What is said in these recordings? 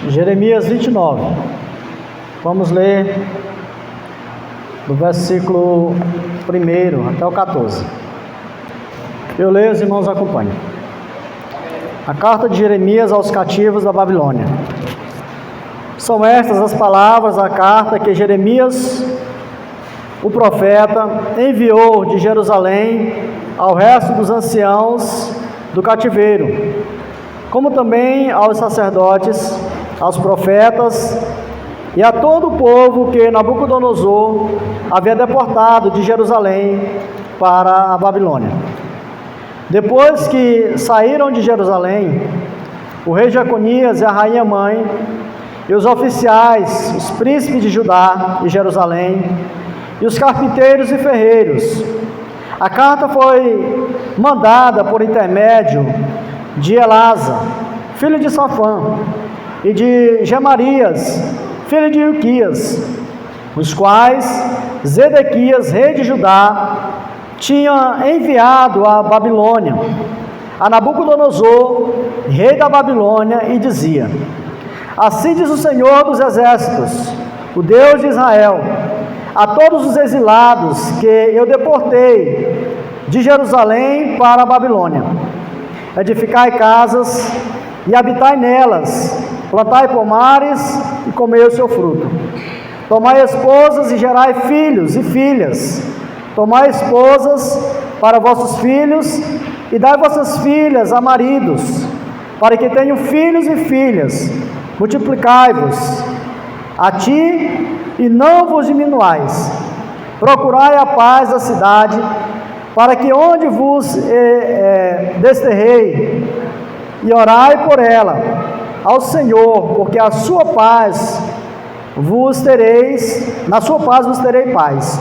Jeremias 29. Vamos ler do versículo 1 até o 14. Eu leio, os irmãos acompanham. A carta de Jeremias aos cativos da Babilônia. São estas as palavras da carta que Jeremias, o profeta, enviou de Jerusalém ao resto dos anciãos do cativeiro, como também aos sacerdotes, aos profetas e a todo o povo que Nabucodonosor havia deportado de Jerusalém para a Babilônia. Depois que saíram de Jerusalém, o rei Jeconias e a rainha mãe, e os oficiais, os príncipes de Judá e Jerusalém, e os carpinteiros e ferreiros, a carta foi mandada por intermédio de Elasa, filho de Safã, e de Gemarias, filho de Ilquias, os quais Zedequias, rei de Judá, tinha enviado à Babilônia, a Nabucodonosor, rei da Babilônia, e dizia: assim diz o Senhor dos exércitos, o Deus de Israel, a todos os exilados que eu deportei de Jerusalém para a Babilônia: edificai casas e habitai nelas, plantai pomares e comei o seu fruto. Tomai esposas e gerai filhos e filhas. Tomai esposas para vossos filhos e dai vossas filhas a maridos, para que tenham filhos e filhas. Multiplicai-vos a ti e não vos diminuais. Procurai a paz da cidade, para que onde vos desterrei, e orai por ela ao Senhor, porque a sua paz vos tereis, na sua paz vos terei paz.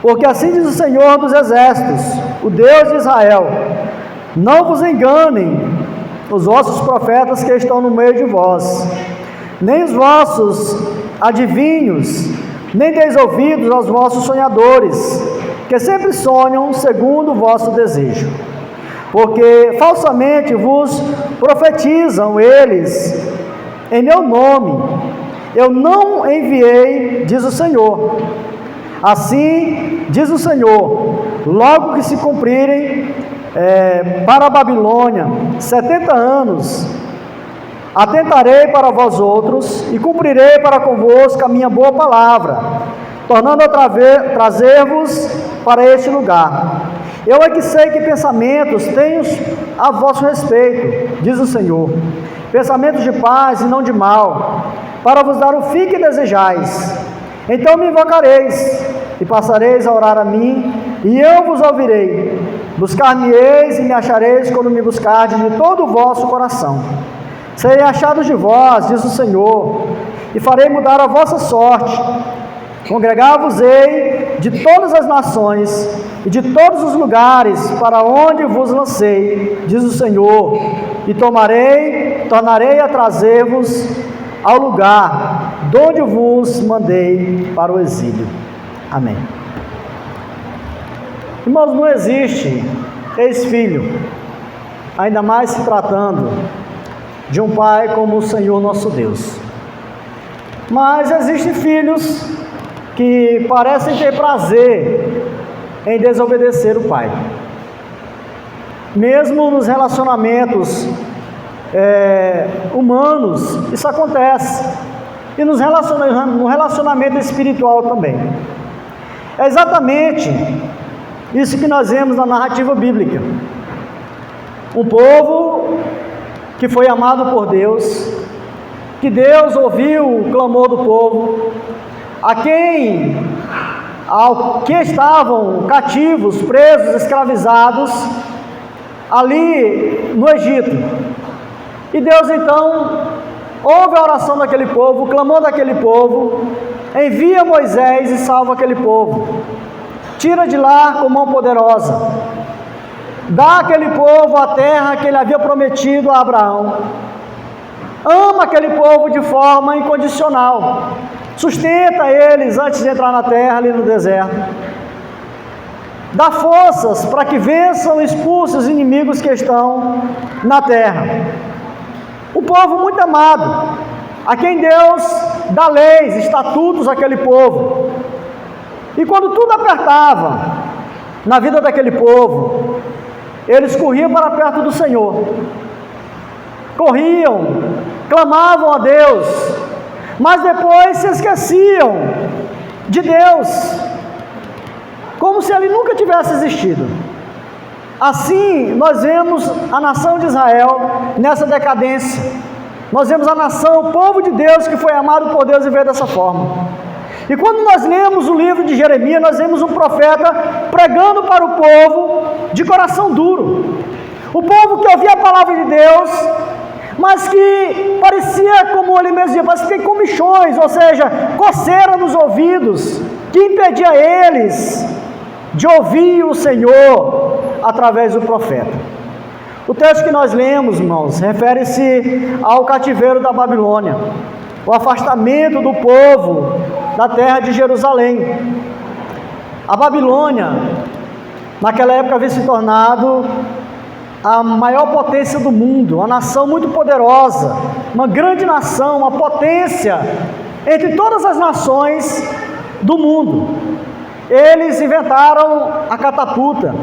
Porque assim diz o Senhor dos exércitos, o Deus de Israel: não vos enganem os vossos profetas que estão no meio de vós, nem os vossos adivinhos, nem deis ouvidos aos vossos sonhadores, que sempre sonham segundo o vosso desejo. Porque falsamente vos profetizam eles em meu nome. Eu não enviei, diz o Senhor. Assim diz o Senhor: logo que se cumprirem para a Babilônia 70 anos, atentarei para vós outros e cumprirei para convosco a minha boa palavra, tornando a trazer-vos para este lugar. Eu é que sei que pensamentos tenho a vosso respeito, diz o Senhor, pensamentos de paz e não de mal, para vos dar o fim que desejais. Então me invocareis, e passareis a orar a mim, e eu vos ouvirei. Buscar-me-eis e me achareis quando me buscardes de todo o vosso coração. Serei achados de vós, diz o Senhor, e farei mudar a vossa sorte. Congregar-vos-ei de todas as nações e de todos os lugares para onde vos lancei, diz o Senhor, e tornarei a trazer-vos ao lugar de onde vos mandei para o exílio. Amém. Irmãos, não existe ex-filho, ainda mais se tratando de um pai como o Senhor nosso Deus. Mas existem filhos que parecem ter prazer em desobedecer o pai. Mesmo nos relacionamentos humanos, isso acontece. E no relacionamento espiritual também. É exatamente isso que nós vemos na narrativa bíblica. Um povo que foi amado por Deus, que Deus ouviu o clamor do povo, ao que estavam cativos, presos, escravizados, ali no Egito. E Deus então ouve a oração daquele povo, o clamor daquele povo, envia Moisés e salva aquele povo, tira de lá com mão poderosa, dá àquele povo a terra que ele havia prometido a Abraão, ama aquele povo de forma incondicional, sustenta eles antes de entrar na terra ali no deserto, dá forças para que vençam e expulsem os inimigos que estão na terra. Um povo muito amado, a quem Deus dá leis, estatutos àquele povo. E quando tudo apertava na vida daquele povo, eles corriam para perto do Senhor. Corriam, clamavam a Deus, mas depois se esqueciam de Deus, como se Ele nunca tivesse existido. Assim, nós vemos a nação de Israel nessa decadência. Nós vemos a nação, o povo de Deus que foi amado por Deus e veio dessa forma. E quando nós lemos o livro de Jeremias, nós vemos um profeta pregando para o povo de coração duro. O povo que ouvia a palavra de Deus, mas que parecia, como ele mesmo dizia, parecia comichões, ou seja, coceira nos ouvidos, que impedia eles de ouvir o Senhor através do profeta. O texto que nós lemos, irmãos, refere-se ao cativeiro da Babilônia, o afastamento do povo da terra de Jerusalém. A Babilônia, naquela época, havia se tornado a maior potência do mundo, uma nação muito poderosa, uma grande nação, uma potência entre todas as nações do mundo. Eles inventaram a catapulta,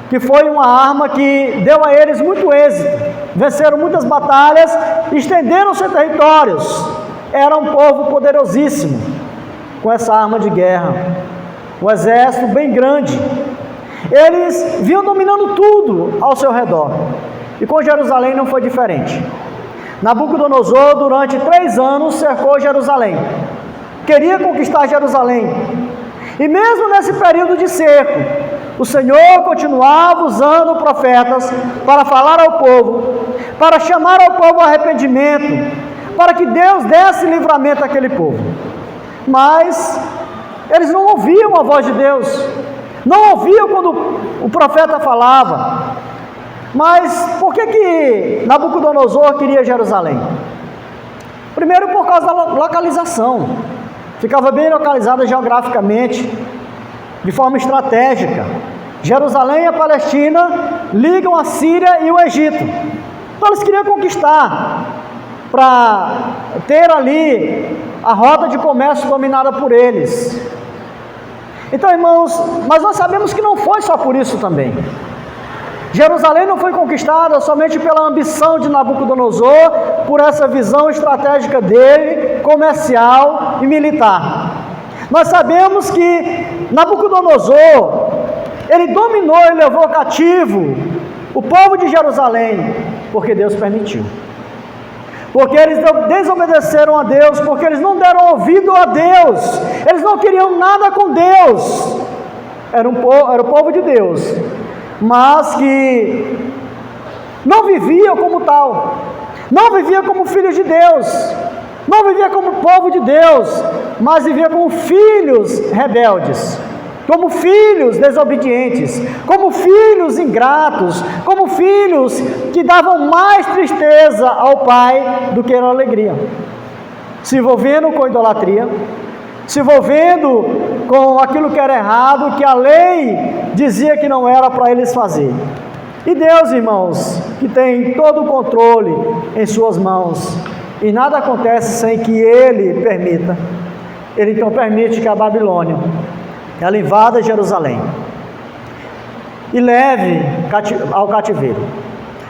que foi uma arma que deu a eles muito êxito, venceram muitas batalhas, estenderam seus territórios, era um povo poderosíssimo, com essa arma de guerra, um exército bem grande. Eles vinham dominando tudo ao seu redor, e com Jerusalém não foi diferente. Nabucodonosor, durante 3 anos, cercou Jerusalém, queria conquistar Jerusalém, e mesmo nesse período de cerco, o Senhor continuava usando profetas para falar ao povo, para chamar ao povo ao arrependimento, para que Deus desse livramento àquele povo. Mas eles não ouviam a voz de Deus, não ouviam quando o profeta falava. Mas por que Nabucodonosor queria Jerusalém? Primeiro, por causa da localização. Ficava bem localizada geograficamente, de forma estratégica. Jerusalém e a Palestina ligam a Síria e o Egito. Então eles queriam conquistar, para ter ali a rota de comércio dominada por eles. Então, irmãos, mas nós sabemos que não foi só por isso também. Jerusalém não foi conquistada somente pela ambição de Nabucodonosor, por essa visão estratégica dele, comercial e militar. Nós sabemos que Nabucodonosor, ele dominou e levou cativo o povo de Jerusalém, porque Deus permitiu. Porque eles desobedeceram a Deus, porque eles não deram ouvido a Deus, eles não queriam nada com Deus. Era o povo de Deus, mas que não vivia como tal, não vivia como filhos de Deus, não vivia como povo de Deus, mas vivia como filhos rebeldes, como filhos desobedientes, como filhos ingratos, como filhos que davam mais tristeza ao pai do que alegria, se envolvendo com idolatria, se envolvendo com aquilo que era errado, que a lei dizia que não era para eles fazer. E Deus, irmãos, que tem todo o controle em suas mãos, e nada acontece sem que Ele permita. Ele então permite que a Babilônia, ela invada Jerusalém e leve ao cativeiro.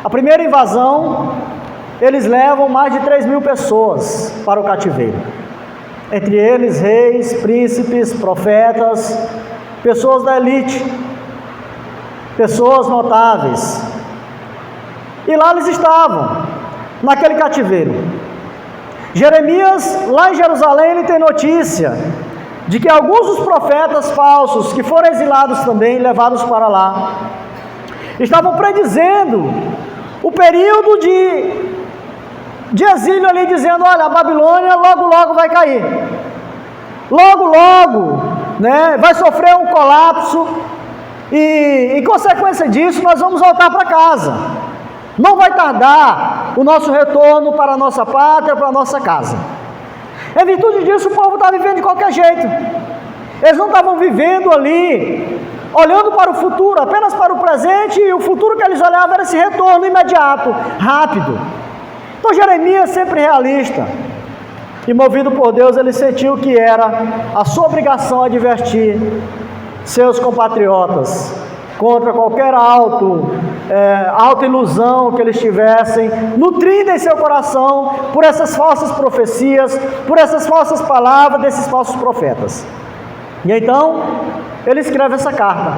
A primeira invasão, eles levam mais de 3.000 pessoas para o cativeiro. Entre eles, reis, príncipes, profetas, pessoas da elite, pessoas notáveis. E lá eles estavam, naquele cativeiro. Jeremias, lá em Jerusalém, ele tem notícia de que alguns dos profetas falsos, que foram exilados também, levados para lá, estavam predizendo o período de exílio ali, dizendo: olha, a Babilônia logo logo vai cair, logo logo, né, vai sofrer um colapso, e em consequência disso nós vamos voltar para casa, não vai tardar o nosso retorno para a nossa pátria, para a nossa casa. Em virtude disso, o povo estava vivendo de qualquer jeito. Eles não estavam vivendo ali, olhando para o futuro, apenas para o presente, e o futuro que eles olhavam era esse retorno imediato, rápido. Então Jeremias, sempre realista e movido por Deus, ele sentiu que era a sua obrigação advertir seus compatriotas contra qualquer autoilusão que eles tivessem, nutrindo em seu coração por essas falsas profecias, por essas falsas palavras desses falsos profetas. E então, ele escreve essa carta,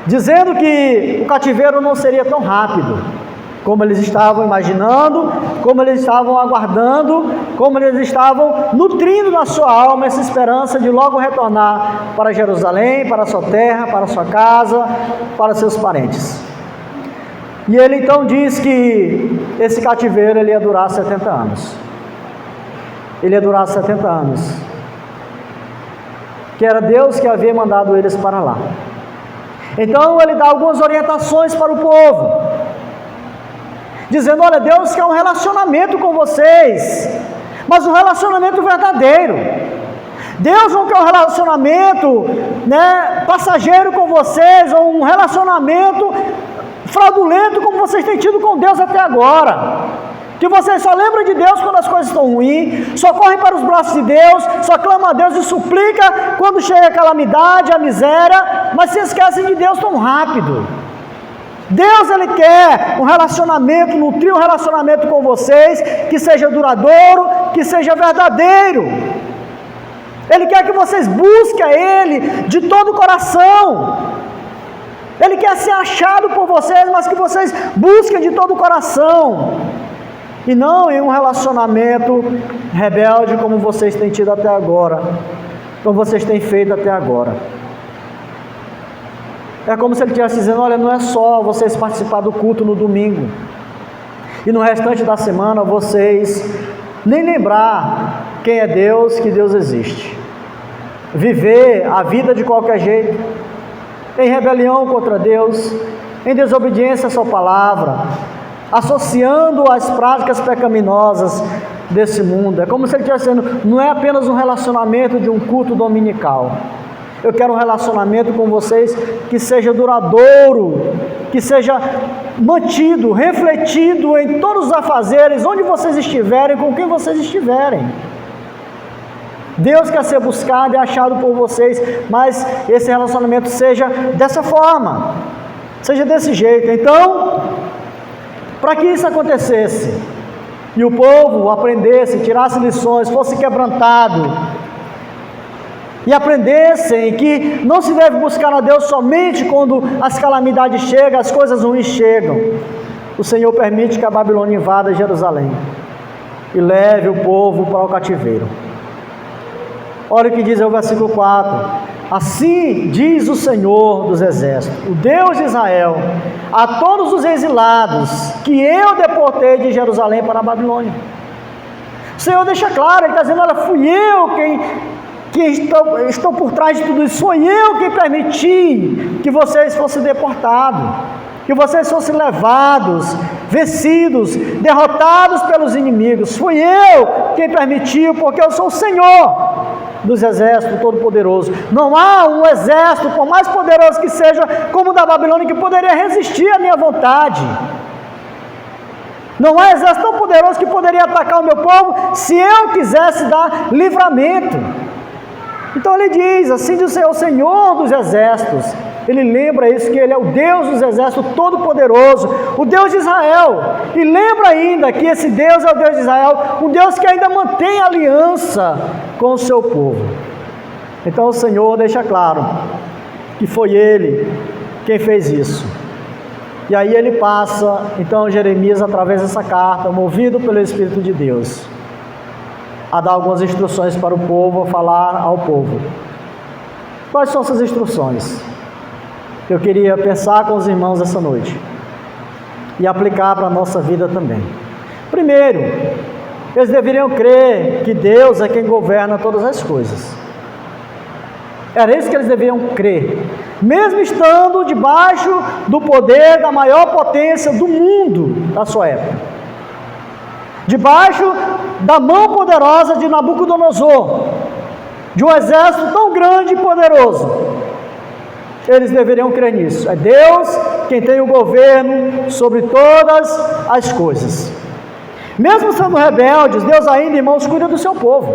dizendo que o cativeiro não seria tão rápido como eles estavam imaginando, como eles estavam aguardando, como eles estavam nutrindo na sua alma essa esperança de logo retornar para Jerusalém, para a sua terra, para a sua casa, para seus parentes. E ele então diz que esse cativeiro ele ia durar 70 anos. Ele ia durar 70 anos. Que era Deus que havia mandado eles para lá. Então ele dá algumas orientações para o povo, dizendo: olha, Deus quer um relacionamento com vocês, mas um relacionamento verdadeiro. Deus não quer um relacionamento, passageiro com vocês, ou um relacionamento fraudulento como vocês têm tido com Deus até agora. Que vocês só lembram de Deus quando as coisas estão ruins, só correm para os braços de Deus, só clamam a Deus e suplica quando chega a calamidade, a miséria, mas se esquecem de Deus tão rápido. Deus, ele quer um relacionamento, nutrir um relacionamento com vocês, que seja duradouro, que seja verdadeiro. Ele quer que vocês busquem a Ele de todo o coração. Ele quer ser achado por vocês, mas que vocês busquem de todo o coração. E não em um relacionamento rebelde como vocês têm tido até agora, como vocês têm feito até agora. É como se ele estivesse dizendo: olha, não é só vocês participar do culto no domingo, e no restante da semana vocês nem lembrar quem é Deus, que Deus existe. Viver a vida de qualquer jeito, em rebelião contra Deus, em desobediência à sua palavra, associando as práticas pecaminosas desse mundo. É como se ele estivesse dizendo: não é apenas um relacionamento de um culto dominical. Eu quero um relacionamento com vocês que seja duradouro, que seja mantido, refletido em todos os afazeres, onde vocês estiverem, com quem vocês estiverem. Deus quer ser buscado e achado por vocês, mas esse relacionamento seja dessa forma, seja desse jeito. Então, para que isso acontecesse, e o povo aprendesse, tirasse lições, fosse quebrantado, e aprendessem que não se deve buscar a Deus somente quando as calamidades chegam, as coisas ruins chegam, o Senhor permite que a Babilônia invada Jerusalém e leve o povo para o cativeiro. Olha o que diz o versículo 4: assim diz o Senhor dos exércitos, o Deus de Israel, a todos os exilados que eu deportei de Jerusalém para a Babilônia. O Senhor deixa claro, ele está dizendo: olha, fui eu que estou por trás de tudo isso, sou eu que permiti que vocês fossem deportados, que vocês fossem levados, vencidos, derrotados pelos inimigos. Fui eu quem permitiu, porque eu sou o Senhor dos exércitos todo-poderoso. Não há um exército, por mais poderoso que seja, como o da Babilônia, que poderia resistir à minha vontade. Não há exército tão poderoso que poderia atacar o meu povo, se eu quisesse dar livramento. Então ele diz: assim diz o Senhor dos exércitos. Ele lembra isso, que Ele é o Deus dos exércitos todo-poderoso, o Deus de Israel. E lembra ainda que esse Deus é o Deus de Israel, um Deus que ainda mantém aliança com o seu povo. Então o Senhor deixa claro que foi Ele quem fez isso. E aí ele passa, então, Jeremias, através dessa carta, movido pelo Espírito de Deus, a dar algumas instruções para o povo, a falar ao povo. Quais são essas instruções? Eu queria pensar com os irmãos essa noite e aplicar para a nossa vida também. Primeiro, eles deveriam crer que Deus é quem governa todas as coisas. Era isso que eles deveriam crer, mesmo estando debaixo do poder da maior potência do mundo da sua época, debaixo da mão poderosa de Nabucodonosor, de um exército tão grande e poderoso. Eles deveriam crer nisso. É Deus quem tem o governo sobre todas as coisas. Mesmo sendo rebeldes, Deus ainda, irmãos, cuida do seu povo.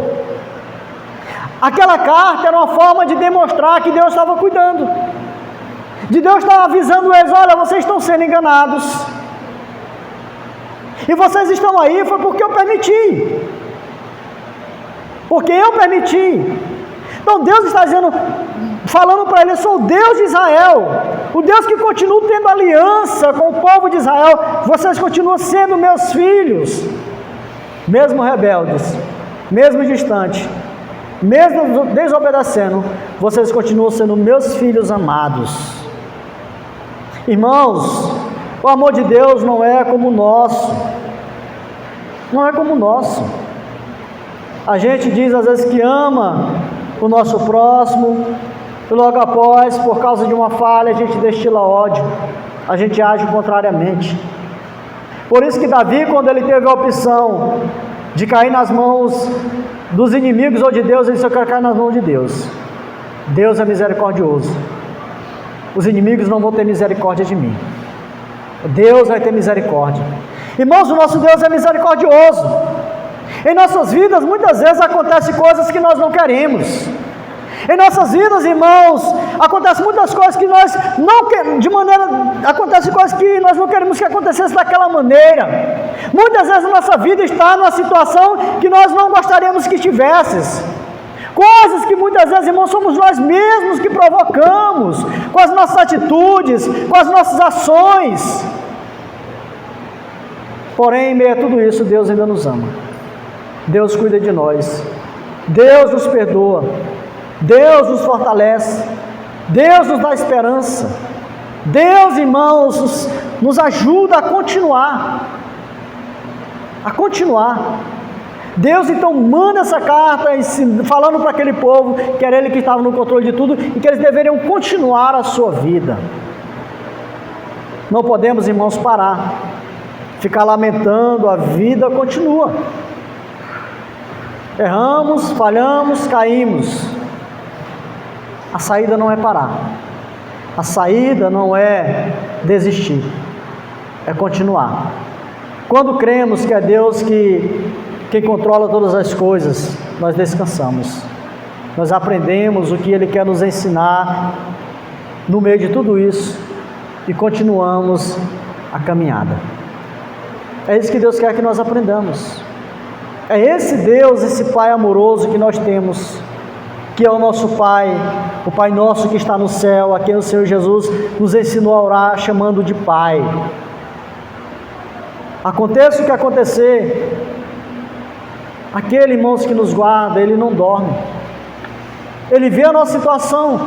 Aquela carta era uma forma de demonstrar que Deus estava cuidando, de Deus estar avisando eles: olha, vocês estão sendo enganados, e vocês estão aí foi porque eu permiti, Então Deus está dizendo, falando para ele: eu sou o Deus de Israel, o Deus que continua tendo aliança com o povo de Israel, vocês continuam sendo meus filhos, mesmo rebeldes, mesmo distantes, mesmo desobedecendo, vocês continuam sendo meus filhos amados. Irmãos, o amor de Deus não é como o nosso, A gente diz às vezes que ama o nosso próximo, e logo após, por causa de uma falha, a gente destila ódio, a gente age contrariamente. Por isso que Davi, quando ele teve a opção de cair nas mãos dos inimigos ou de Deus, ele disse: eu quero cair nas mãos de Deus. Deus é misericordioso, os inimigos não vão ter misericórdia de mim, Deus vai ter misericórdia. Irmãos, o nosso Deus é misericordioso. Em nossas vidas, muitas vezes acontecem coisas que nós não queremos. Em nossas vidas, irmãos, acontecem muitas coisas que nós não queremos, acontecem coisas que nós não queremos que acontecesse daquela maneira. Muitas vezes a nossa vida está numa situação que nós não gostaríamos que estivesse. Coisas que muitas vezes, irmãos, somos nós mesmos que provocamos, com as nossas atitudes, com as nossas ações. Porém, em meio a tudo isso, Deus ainda nos ama. Deus cuida de nós, Deus nos perdoa, Deus nos fortalece, Deus nos dá esperança, Deus, irmãos, nos ajuda a continuar. Deus então manda essa carta falando para aquele povo que era ele que estava no controle de tudo e que eles deveriam continuar a sua vida. Não podemos, irmãos, parar, ficar lamentando, a vida continua. Erramos, falhamos, caímos. A saída não é parar, a saída não é desistir, é continuar. Quando cremos que é Deus quem controla todas as coisas, nós descansamos, nós aprendemos o que Ele quer nos ensinar no meio de tudo isso e continuamos a caminhada. É isso que Deus quer que nós aprendamos. É esse Deus, esse Pai amoroso que nós temos, que é o nosso Pai, o Pai nosso que está no céu, a quem o Senhor Jesus nos ensinou a orar chamando de Pai. Aconteça o que acontecer, aquele, irmãos, que nos guarda, Ele não dorme, Ele vê a nossa situação,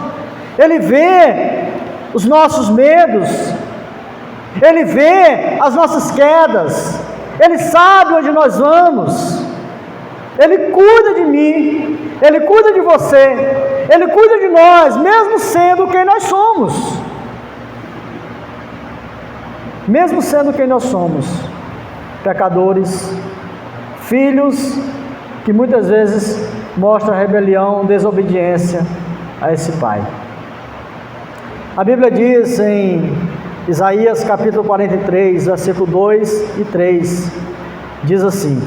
Ele vê os nossos medos, Ele vê as nossas quedas, Ele sabe onde nós vamos, Ele cuida de mim, Ele cuida de você, Ele cuida de nós, mesmo sendo quem nós somos. Mesmo sendo quem nós somos, pecadores, filhos que muitas vezes mostram rebelião, desobediência a esse Pai. A Bíblia diz em Isaías capítulo 43, versículo 2 e 3, diz assim: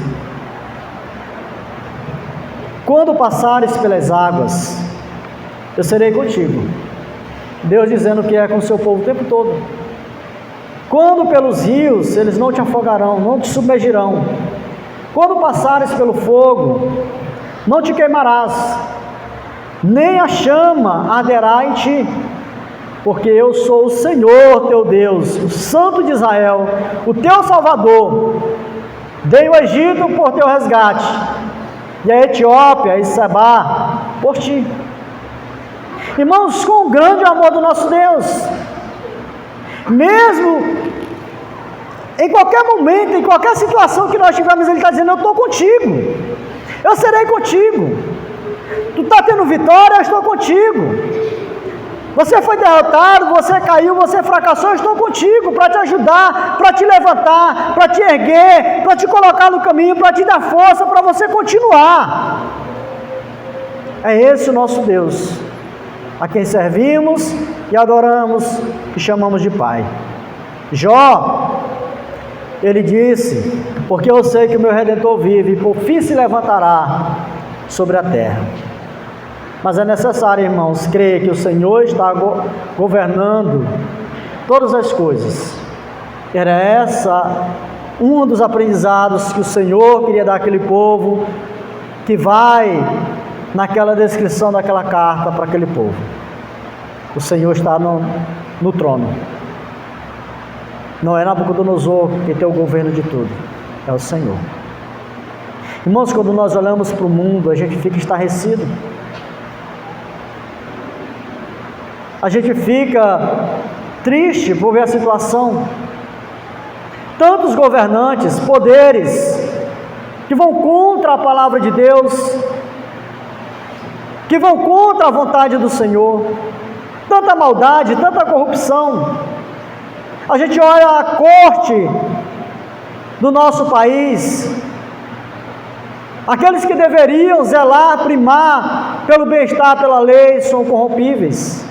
quando passares pelas águas, eu serei contigo. Deus dizendo que é com o seu povo o tempo todo. Quando pelos rios, eles não te afogarão, não te submergirão. Quando passares pelo fogo, não te queimarás, nem a chama arderá em ti, porque eu sou o Senhor teu Deus, o Santo de Israel, o teu Salvador. Dei o Egito por teu resgate, e a Etiópia e Sebá por ti. Irmãos, com o grande amor do nosso Deus, mesmo em qualquer momento, em qualquer situação que nós tivermos, Ele está dizendo: eu estou contigo, eu serei contigo. Tu está tendo vitória, eu estou contigo. Você foi derrotado, você caiu, você fracassou, eu estou contigo para te ajudar, para te levantar, para te erguer, para te colocar no caminho, para te dar força, para você continuar. É esse o nosso Deus. a quem servimos e adoramos e chamamos de Pai. Jó, ele disse: porque eu sei que o meu Redentor vive e por fim se levantará sobre a terra. Mas é necessário, irmãos, crer que o Senhor está governando todas as coisas. Era essa um dos aprendizados que o Senhor queria dar àquele povo, que vai naquela descrição daquela carta para aquele povo. O Senhor está no trono. Não é Nabucodonosor que tem o governo de tudo, é o Senhor. Irmãos, quando nós olhamos para o mundo, a gente fica estarrecido. A gente fica triste por ver a situação. Tantos governantes, poderes, que vão contra a palavra de Deus, que vão contra a vontade do Senhor. Tanta maldade, tanta corrupção. A gente olha a corte do nosso país, aqueles que deveriam zelar, primar pelo bem-estar, pela lei, são corrompíveis.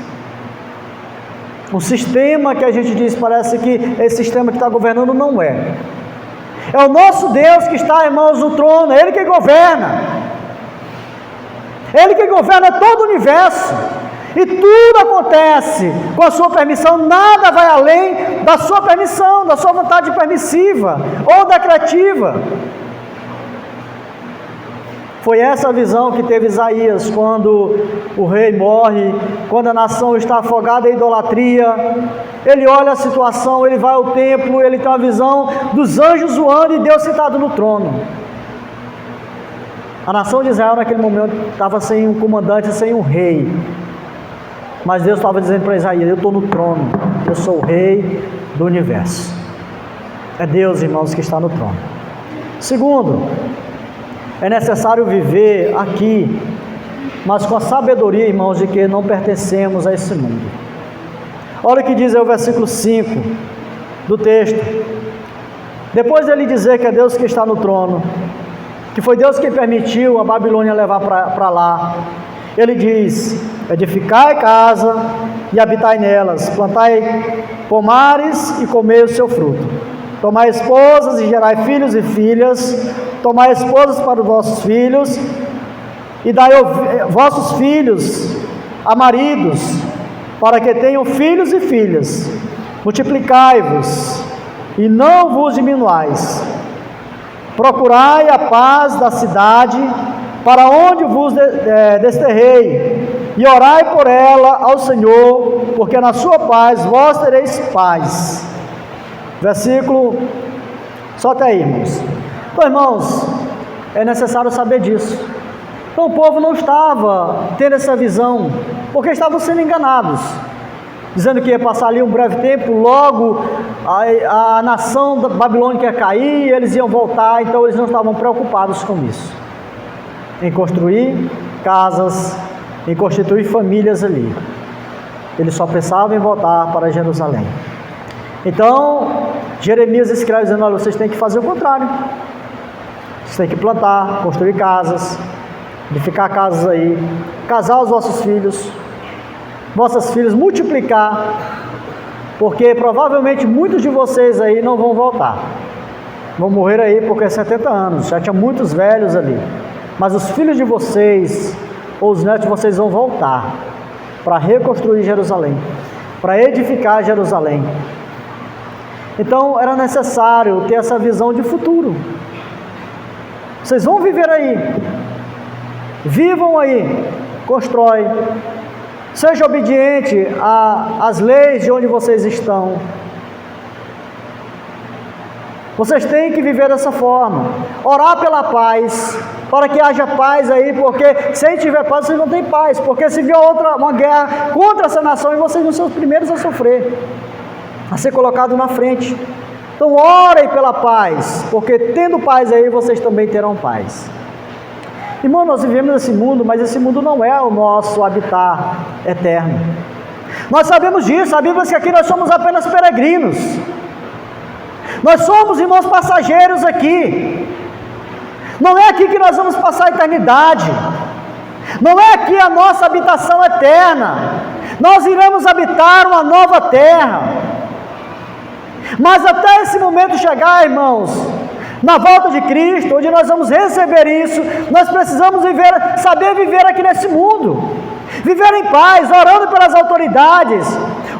O sistema que a gente diz, parece que esse sistema que está governando não é. É o nosso Deus que está, irmãos, no trono, é Ele que governa. Ele que governa todo o universo. E tudo acontece com a sua permissão, nada vai além da sua permissão, da sua vontade permissiva ou decretiva. Foi essa a visão que teve Isaías quando o rei morre, quando a nação está afogada em idolatria. Ele olha a situação, ele vai ao templo, ele tem uma visão dos anjos voando e Deus sentado no trono. A nação de Israel naquele momento estava sem um comandante, sem um rei. Mas Deus estava dizendo para Isaías: eu estou no trono, eu sou o rei do universo. É Deus, irmãos, que está no trono. Segundo, é necessário viver aqui, mas com a sabedoria, irmãos, de que não pertencemos a esse mundo. Olha o que diz aí o versículo 5 do texto. Depois dele dizer que é Deus que está no trono, que foi Deus quem permitiu a Babilônia levar para lá, ele diz: edificai casa e habitai nelas, plantai pomares e comei o seu fruto, tomai esposas e gerai filhos e filhas, tomai esposas para os vossos filhos, e dai vossos filhos a maridos, para que tenham filhos e filhas, multiplicai-vos, e não vos diminuais, procurai a paz da cidade, para onde vos desterrei, e orai por ela ao Senhor, porque na sua paz vós tereis paz. Versículo, só até aí, irmãos. Então, irmãos, é necessário saber disso. Então o povo não estava tendo essa visão, porque estavam sendo enganados, dizendo que ia passar ali um breve tempo, logo a nação babilônica ia cair, eles iam voltar. Então eles não estavam preocupados com isso, em construir casas, em constituir famílias ali. Eles só pensavam em voltar para Jerusalém. Então Jeremias escreve dizendo: olha, vocês têm que fazer o contrário. Vocês têm que plantar, construir casas, edificar casas aí, casar os vossos filhos, vossas filhas, multiplicar, porque provavelmente muitos de vocês aí não vão voltar, vão morrer aí porque é 70 anos, já tinha muitos velhos ali, mas os filhos de vocês, ou os netos de vocês vão voltar para reconstruir Jerusalém, para edificar Jerusalém. Então era necessário ter essa visão de futuro. Vocês vão viver aí, vivam aí, constrói, seja obediente às leis de onde vocês estão. Vocês têm que viver dessa forma, orar pela paz, para que haja paz aí, porque se tiver paz, vocês não têm paz, porque se vier uma guerra contra essa nação, e vocês não são os primeiros a sofrer, a ser colocado na frente. Então orem pela paz, porque tendo paz aí, vocês também terão paz. Irmão, nós vivemos nesse mundo, mas esse mundo não é o nosso habitat eterno. Nós sabemos disso, a Bíblia diz que aqui nós somos apenas peregrinos. Nós somos, irmãos, passageiros aqui. Não é aqui que nós vamos passar a eternidade. Não é aqui a nossa habitação eterna. Nós iremos habitar uma nova terra. Mas até esse momento chegar, irmãos, na volta de Cristo, onde nós vamos receber isso, nós precisamos saber viver aqui nesse mundo. Viver em paz, orando pelas autoridades,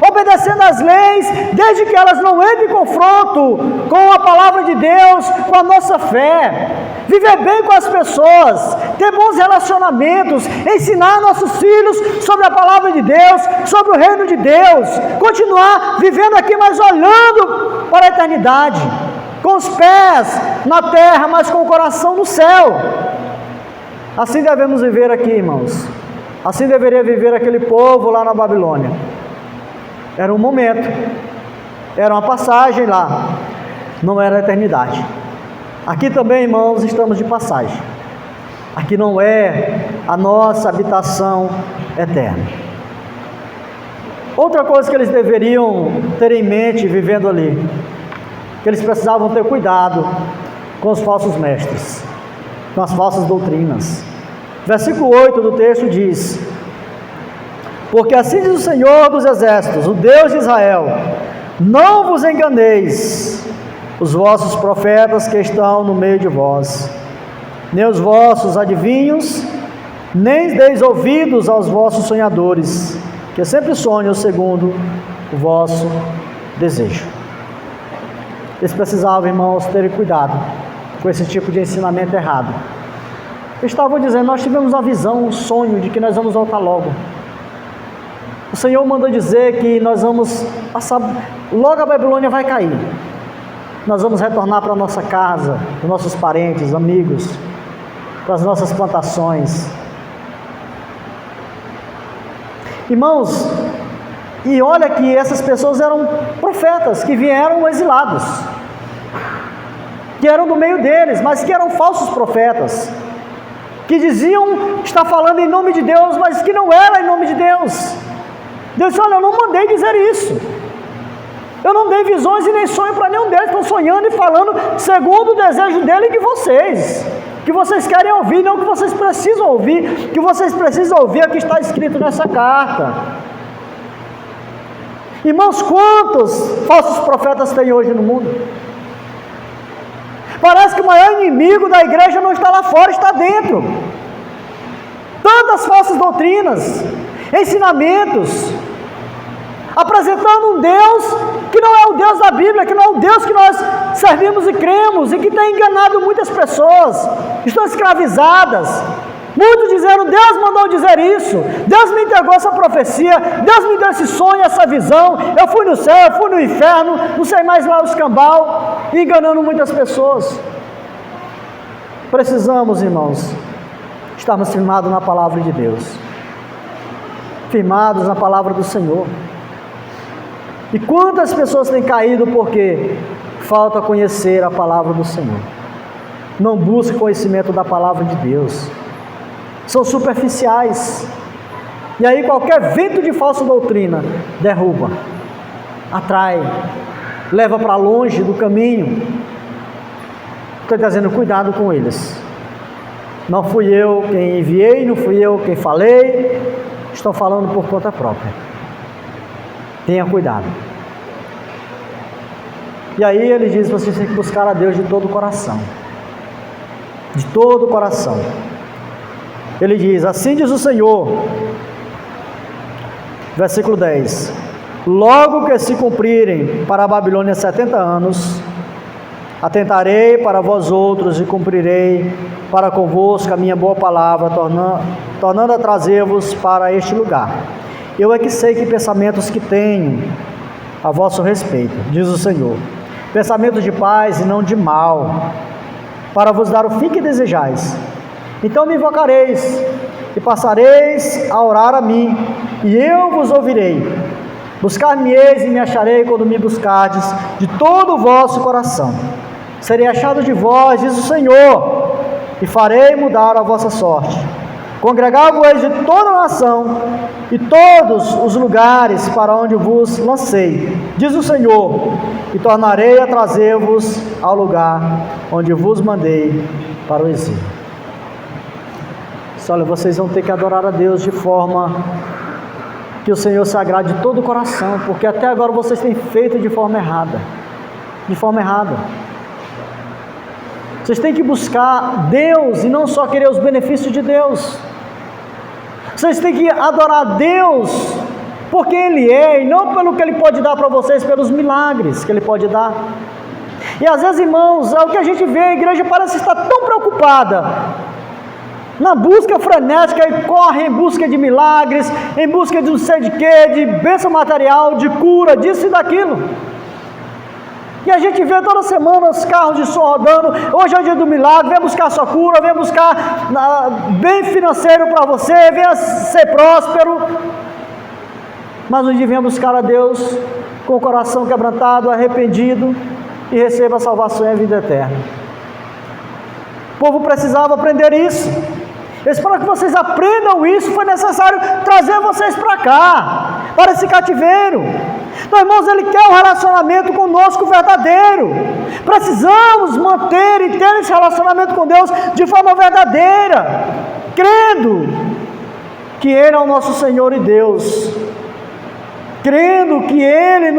obedecendo às leis, desde que elas não entrem em confronto com a palavra de Deus, com a nossa fé. Viver bem com as pessoas, ter bons relacionamentos, ensinar nossos filhos sobre a palavra de Deus, sobre o reino de Deus, continuar vivendo aqui, mas olhando para a eternidade, com os pés na terra, mas com o coração no céu. Assim devemos viver aqui, irmãos. Assim deveria viver aquele povo lá na Babilônia. Era um momento, era uma passagem lá, não era a eternidade. Aqui também, irmãos, estamos de passagem. Aqui não é a nossa habitação eterna. Outra coisa que eles deveriam ter em mente vivendo ali, que eles precisavam ter cuidado com os falsos mestres, com as falsas doutrinas. Versículo 8 do texto diz: porque assim diz o Senhor dos Exércitos, o Deus de Israel: não vos enganeis, os vossos profetas que estão no meio de vós, nem os vossos adivinhos, nem deis ouvidos aos vossos sonhadores, que sempre sonham segundo o vosso desejo. Eles precisavam, irmãos, terem cuidado com esse tipo de ensinamento errado. Eles estavam dizendo: nós tivemos uma visão, um sonho de que nós vamos voltar logo. O Senhor mandou dizer que nós vamos passar, logo a Babilônia vai cair. Nós vamos retornar para a nossa casa, para nossos parentes, amigos, para as nossas plantações. Irmãos, e olha que essas pessoas eram profetas que vieram exilados, que eram do meio deles, mas que eram falsos profetas, que diziam estar falando em nome de Deus, mas que não era em nome de Deus. Deus disse: olha, eu não mandei dizer isso, eu não dei visões e nem sonho para nenhum deles, estão sonhando e falando segundo o desejo dele e de vocês, que vocês querem ouvir, não que vocês precisam ouvir, que vocês precisam ouvir é o que está escrito nessa carta. Irmãos, quantos falsos profetas tem hoje no mundo? Parece que o maior inimigo da igreja não está lá fora, está dentro. Tantas falsas doutrinas, ensinamentos, apresentando um Deus que não é o Deus da Bíblia, que não é o Deus que nós servimos e cremos, e que tem enganado muitas pessoas, estão escravizadas. Muitos dizendo: Deus mandou dizer isso, Deus me entregou essa profecia, Deus me deu esse sonho, essa visão, eu fui no céu, eu fui no inferno, não sei mais lá o escambau, enganando muitas pessoas. Precisamos, irmãos, estarmos firmados na palavra de Deus, firmados na palavra do Senhor. E quantas pessoas têm caído porque falta conhecer a palavra do Senhor, não buscam conhecimento da palavra de Deus, são superficiais, e aí qualquer vento de falsa doutrina derruba, atrai, leva para longe do caminho. Estou dizendo: cuidado com eles. Não fui eu quem enviei, não fui eu quem falei, estão falando por conta própria. Tenha cuidado. E aí ele diz: vocês têm que buscar a Deus de todo o coração, de todo o coração. Ele diz: assim diz o Senhor, versículo 10: logo que se cumprirem para a Babilônia 70 anos, atentarei para vós outros e cumprirei para convosco a minha boa palavra, tornando a trazer-vos para este lugar. Eu é que sei que pensamentos que tenho a vosso respeito, diz o Senhor, pensamentos de paz e não de mal, para vos dar o fim que desejais. Então me invocareis e passareis a orar a mim, e eu vos ouvirei. Buscar-me-eis e me acharei quando me buscardes de todo o vosso coração. Serei achado de vós, diz o Senhor, e farei mudar a vossa sorte. Congregai-vos de toda a nação e todos os lugares para onde vos lancei, diz o Senhor, e tornarei a trazer-vos ao lugar onde vos mandei para o exílio. Olha, vocês vão ter que adorar a Deus de forma que o Senhor se agrade de todo o coração, porque até agora vocês têm feito de forma errada. De forma errada. Vocês têm que buscar Deus e não só querer os benefícios de Deus. Vocês têm que adorar Deus porque Ele é, e não pelo que Ele pode dar para vocês, pelos milagres que Ele pode dar. E às vezes, irmãos, é o que a gente vê, a igreja parece estar tão preocupada na busca frenética, e corre em busca de milagres, em busca de não sei de quê, de bênção material, de cura, disso e daquilo. E a gente vê toda semana os carros de som rodando. Hoje é o dia do milagre, vem buscar sua cura, vem buscar bem financeiro para você, venha ser próspero. Mas um dia venha buscar a Deus com o coração quebrantado, arrependido, e receba a salvação e a vida eterna. O povo precisava aprender isso. Eu espero que vocês aprendam isso. Foi necessário trazer vocês para cá, para esse cativeiro. Então, irmãos, Ele quer um relacionamento conosco verdadeiro. Precisamos manter e ter esse relacionamento com Deus de forma verdadeira, crendo que Ele é o nosso Senhor e Deus, crendo que Ele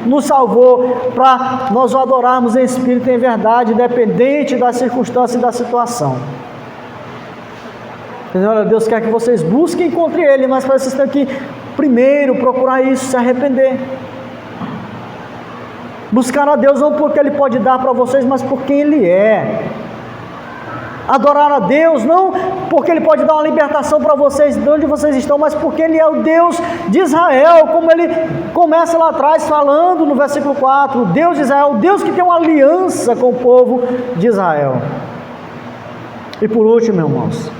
nos salvou para nós o adorarmos em espírito e em verdade, independente da circunstância e da situação. Olha, Deus quer que vocês busquem e encontrem Ele, mas para vocês têm que primeiro procurar isso, se arrepender. Buscar a Deus não porque Ele pode dar para vocês, mas por quem Ele é. Adorar a Deus não porque Ele pode dar uma libertação para vocês de onde vocês estão, mas porque Ele é o Deus de Israel, como Ele começa lá atrás falando no versículo 4, o Deus de Israel, o Deus que tem uma aliança com o povo de Israel. E por último, irmãos,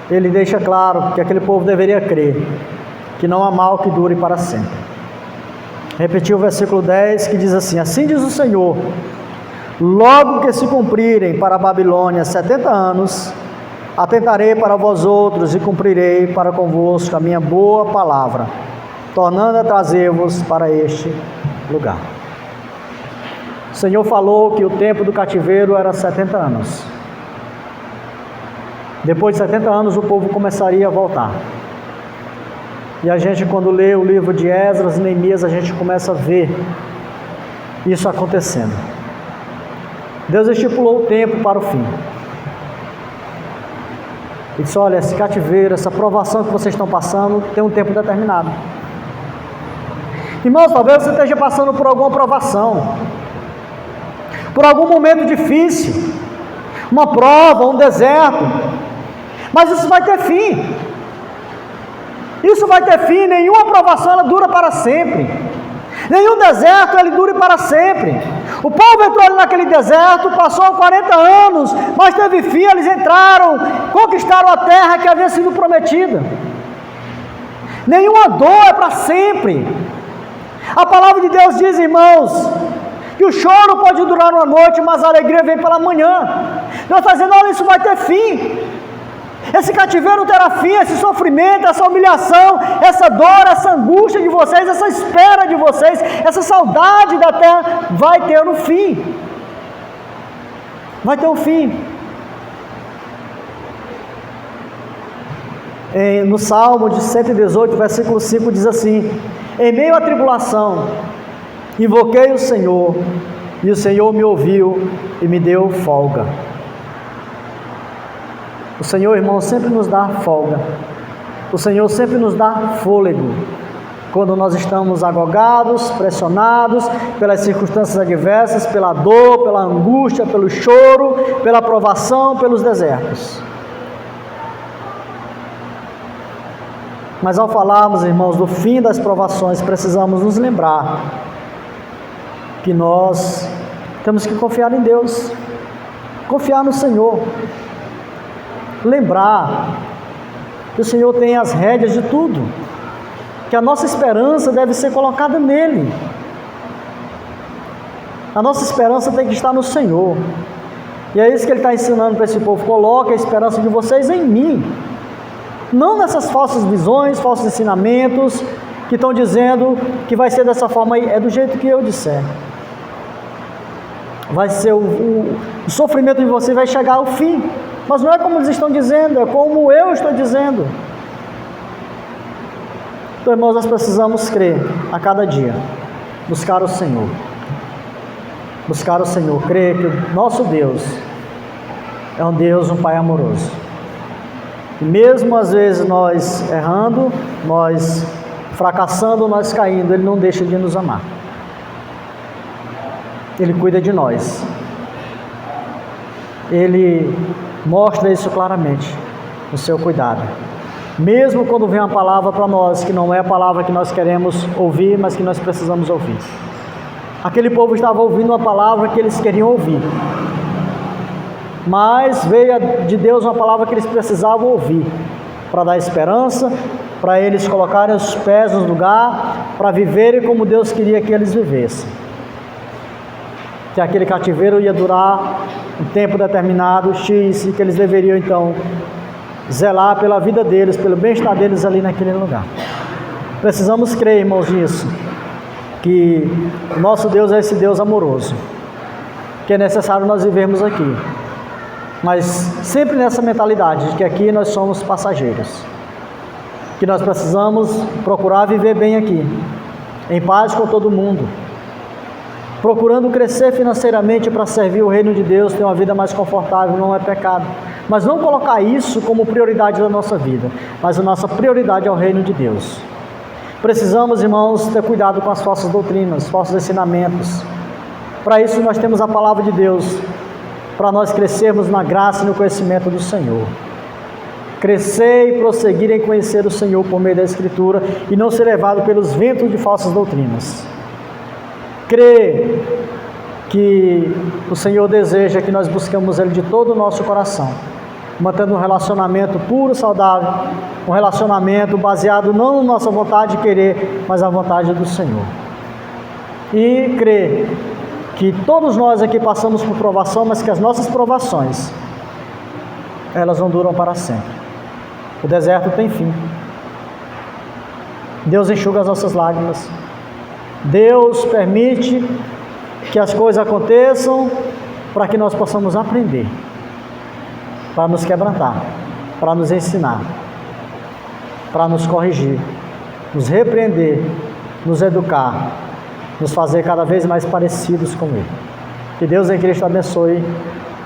Ele deixa claro que aquele povo deveria crer que não há mal que dure para sempre. Repetiu o versículo 10 que diz assim: assim diz o Senhor, logo que se cumprirem para a Babilônia 70 anos, atentarei para vós outros e cumprirei para convosco a minha boa palavra, tornando a trazer-vos para este lugar. O Senhor falou que o tempo do cativeiro era 70 anos. Depois de 70 anos o povo começaria a voltar. E a gente, quando lê o livro de Esdras e Neemias, a gente começa a ver isso acontecendo. Deus estipulou o tempo para o fim. E disse: olha, esse cativeiro, essa provação que vocês estão passando, tem um tempo determinado. Irmãos, talvez você esteja passando por alguma provação, por algum momento difícil, uma prova, um deserto, mas isso vai ter fim. Isso vai ter fim. Nenhuma provação ela dura para sempre. Nenhum deserto ele dure para sempre. O povo entrou ali naquele deserto, passou 40 anos, mas teve fim. Eles entraram, conquistaram a terra que havia sido prometida. Nenhuma dor é para sempre. A palavra de Deus diz, irmãos, que o choro pode durar uma noite, mas a alegria vem pela manhã. Deus está dizendo: olha, isso vai ter fim. Esse cativeiro terá fim, esse sofrimento, essa humilhação, essa dor, essa angústia de vocês, essa espera de vocês, essa saudade da terra vai ter um fim. Vai ter um fim. No Salmo de 118, versículo 5 diz assim: em meio à tribulação, invoquei o Senhor, e o Senhor me ouviu e me deu folga. O Senhor, irmão, sempre nos dá folga. O Senhor sempre nos dá fôlego. Quando nós estamos agogados, pressionados pelas circunstâncias adversas, pela dor, pela angústia, pelo choro, pela provação, pelos desertos. Mas ao falarmos, irmãos, do fim das provações, precisamos nos lembrar que nós temos que confiar em Deus, confiar no Senhor. Lembrar que o Senhor tem as rédeas de tudo, que a nossa esperança deve ser colocada nele. A nossa esperança tem que estar no Senhor, e é isso que Ele está ensinando para esse povo: coloque a esperança de vocês em mim, não nessas falsas visões, falsos ensinamentos que estão dizendo que vai ser dessa forma. É do jeito que eu disser, vai ser o sofrimento de vocês vai chegar ao fim. Mas não é como eles estão dizendo, é como eu estou dizendo. Então, irmãos, nós precisamos crer a cada dia, buscar o Senhor. Buscar o Senhor, crer que o nosso Deus é um Deus, um Pai amoroso. E mesmo às vezes nós errando, nós fracassando, nós caindo, Ele não deixa de nos amar. Ele cuida de nós. Ele mostra isso claramente no seu cuidado. Mesmo quando vem uma palavra para nós que não é a palavra que nós queremos ouvir, mas que nós precisamos ouvir. Aquele povo estava ouvindo uma palavra que eles queriam ouvir. Mas veio de Deus uma palavra que eles precisavam ouvir, para dar esperança, para eles colocarem os pés no lugar, para viverem como Deus queria que eles vivessem. Que aquele cativeiro ia durar um tempo determinado, X, e que eles deveriam então zelar pela vida deles, pelo bem-estar deles ali naquele lugar. Precisamos crer, irmãos, nisso, que o nosso Deus é esse Deus amoroso, que é necessário nós vivermos aqui. Mas sempre nessa mentalidade de que aqui nós somos passageiros, que nós precisamos procurar viver bem aqui, em paz com todo mundo, procurando crescer financeiramente para servir o reino de Deus, ter uma vida mais confortável, não é pecado. Mas não colocar isso como prioridade da nossa vida, mas a nossa prioridade é o reino de Deus. Precisamos, irmãos, ter cuidado com as falsas doutrinas, falsos ensinamentos. Para isso nós temos a palavra de Deus, para nós crescermos na graça e no conhecimento do Senhor. Crescer e prosseguir em conhecer o Senhor por meio da Escritura e não ser levado pelos ventos de falsas doutrinas. Crer que o Senhor deseja que nós buscamos Ele de todo o nosso coração, mantendo um relacionamento puro, saudável, um relacionamento baseado não na nossa vontade de querer, mas na vontade do Senhor. E crer que todos nós aqui passamos por provação, mas que as nossas provações, elas não duram para sempre. O deserto tem fim. Deus enxuga as nossas lágrimas. Deus permite que as coisas aconteçam para que nós possamos aprender, para nos quebrantar, para nos ensinar, para nos corrigir, nos repreender, nos educar, nos fazer cada vez mais parecidos com Ele. Que Deus em Cristo abençoe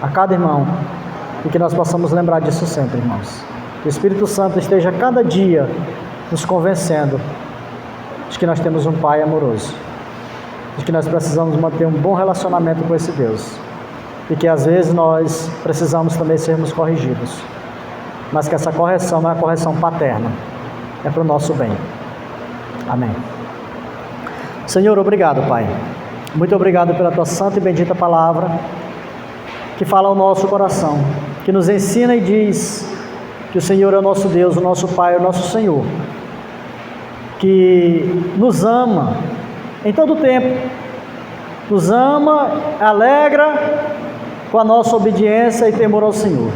a cada irmão e que nós possamos lembrar disso sempre, irmãos. Que o Espírito Santo esteja cada dia nos convencendo de que nós temos um Pai amoroso, de que nós precisamos manter um bom relacionamento com esse Deus e que às vezes nós precisamos também sermos corrigidos, mas que essa correção não é a correção paterna, é para o nosso bem. Amém. Senhor, obrigado, Pai. Muito obrigado pela Tua santa e bendita palavra, que fala ao nosso coração, que nos ensina e diz que o Senhor é o nosso Deus, o nosso Pai, o nosso Senhor, que nos ama em todo o tempo, nos ama, alegra com a nossa obediência e temor ao Senhor.